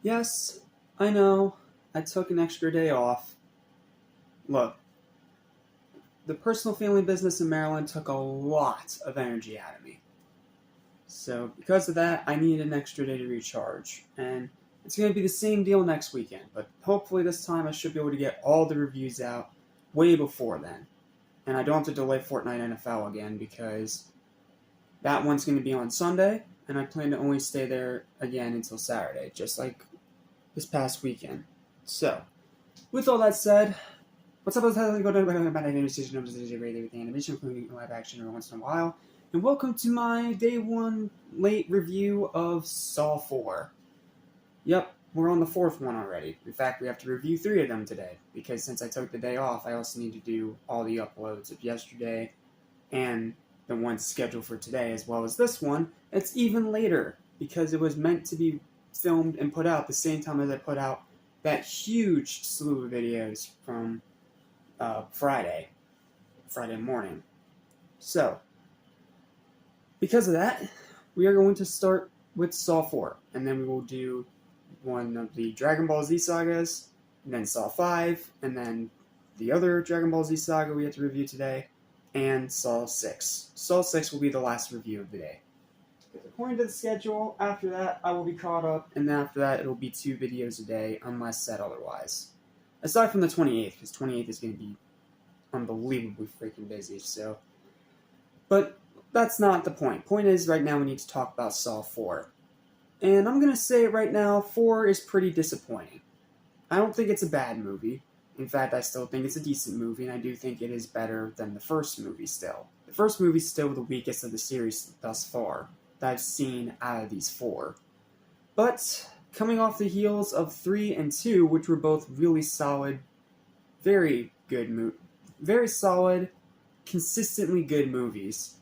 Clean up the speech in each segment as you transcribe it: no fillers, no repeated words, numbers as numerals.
Yes, I know. I took an extra day off. Look, the personal family business in Maryland took a lot of energy out of me. So, because of that, I need an extra day to recharge. And it's going to be the same deal next weekend, but hopefully this time I should be able to get all the reviews out way before then. And I don't have to delay Fortnite NFL again because that one's going to be on Sunday, and I plan to only stay there again until Saturday, just like this past weekend. So, with all that said, what's up? Go to animation, including live action every once in a while, and welcome to my day one late review of Saw 4. Yep, we're on the fourth one already. In fact, we have to review 3 of them today, because since I took the day off, I also need to do all the uploads of yesterday and the one scheduled for today, as well as this one. It's even later, because it was meant to be filmed and put out the same time as I put out that huge slew of videos from Friday morning. So, because of that, we are going to start with Saw 4, and then we will do one of the Dragon Ball Z sagas, and then Saw 5, and then the other Dragon Ball Z saga we have to review today, and Saw 6. Saw 6 will be the last review of the day. According to the schedule, after that I will be caught up, and then after that it will be 2 videos a day, unless said otherwise. Aside from the 28th, because 28th is going to be unbelievably freaking busy, so... But that's not the point. Point is, right now we need to talk about Saw 4. And I'm going to say it right now, 4 is pretty disappointing. I don't think it's a bad movie. In fact, I still think it's a decent movie, and I do think it is better than the first movie still. The first movie is still the weakest of the series thus far that I've seen out of these 4. But, coming off the heels of 3 and 2, which were both really solid, very good very solid, consistently good movies,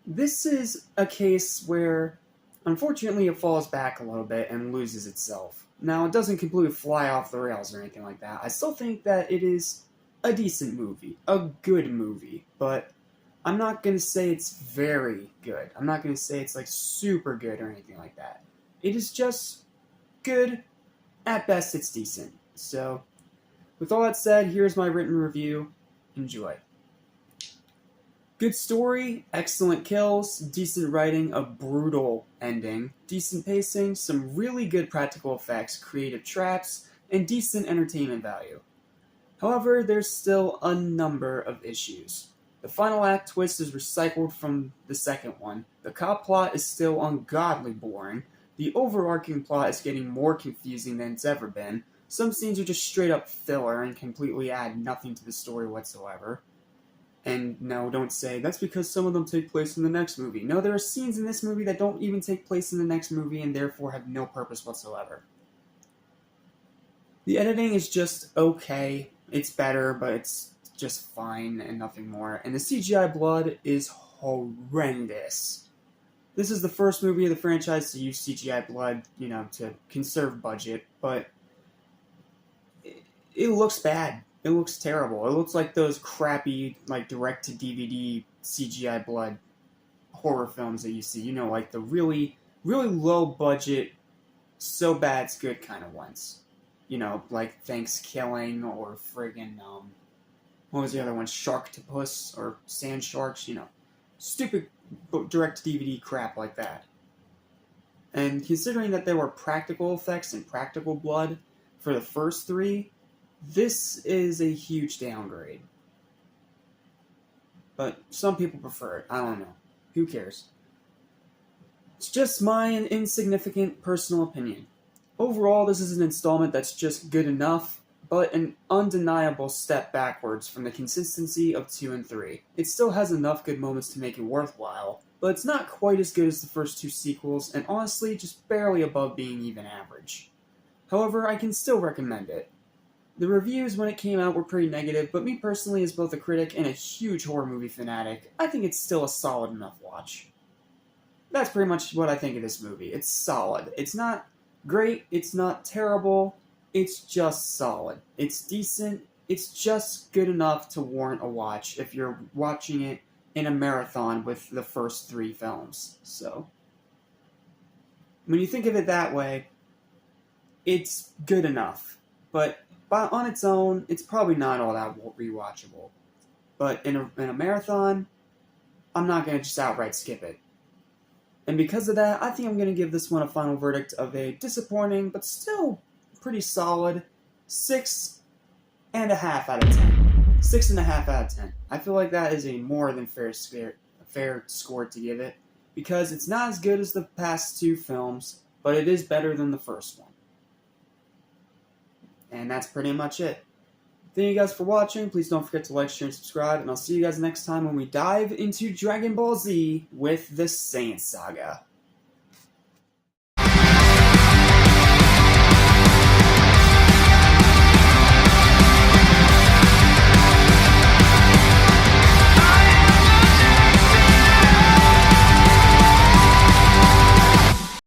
this is a case where, unfortunately, it falls back a little bit and loses itself. Now, it doesn't completely fly off the rails or anything like that. I still think that it is a decent movie, a good movie, but I'm not going to say it's very good. I'm not going to say it's, like, super good or anything like that. It is just good. At best, it's decent. So, with all that said, here's my written review. Enjoy. Good story, excellent kills, decent writing, a brutal ending, decent pacing, some really good practical effects, creative traps, and decent entertainment value. However, there's still a number of issues. The final act twist is recycled from the second one, the cop plot is still ungodly boring, the overarching plot is getting more confusing than it's ever been, some scenes are just straight up filler and completely add nothing to the story whatsoever. And no, don't say, that's because some of them take place in the next movie. No, there are scenes in this movie that don't even take place in the next movie and therefore have no purpose whatsoever. The editing is just okay. It's better, but it's just fine and nothing more. And the CGI blood is horrendous. This is the first movie of the franchise to use CGI blood, to conserve budget, but it looks bad. It looks terrible. It looks like those crappy, direct-to-DVD CGI blood horror films that you see. Like the really, really low-budget, so-bad it's good kind of ones. Like Thanksgiving or friggin', what was the other one? Sharktopus or Sand Sharks, Stupid direct-to-DVD crap like that. And considering that there were practical effects and practical blood for the first 3, this is a huge downgrade. But some people prefer it. I don't know. Who cares? It's just my insignificant personal opinion. Overall, this is an installment that's just good enough, but an undeniable step backwards from the consistency of 2 and 3. It still has enough good moments to make it worthwhile, but it's not quite as good as the first 2 sequels, and honestly, just barely above being even average. However, I can still recommend it. The reviews when it came out were pretty negative, but me personally, as both a critic and a huge horror movie fanatic, I think it's still a solid enough watch. That's pretty much what I think of this movie. It's solid. It's not great, it's not terrible, it's just solid. It's decent, it's just good enough to warrant a watch if you're watching it in a marathon with the first 3 films. So, when you think of it that way, it's good enough. But on its own, it's probably not all that rewatchable. But in a marathon, I'm not going to just outright skip it. And because of that, I think I'm going to give this one a final verdict of a disappointing, but still pretty solid 6.5 out of 10. 6.5 out of 10. I feel like that is a more than fair score to give it, because it's not as good as the past two films, but it is better than the first one. And that's pretty much it. Thank you guys for watching. Please don't forget to like, share, and subscribe. And I'll see you guys next time when we dive into Dragon Ball Z with the Saiyan Saga.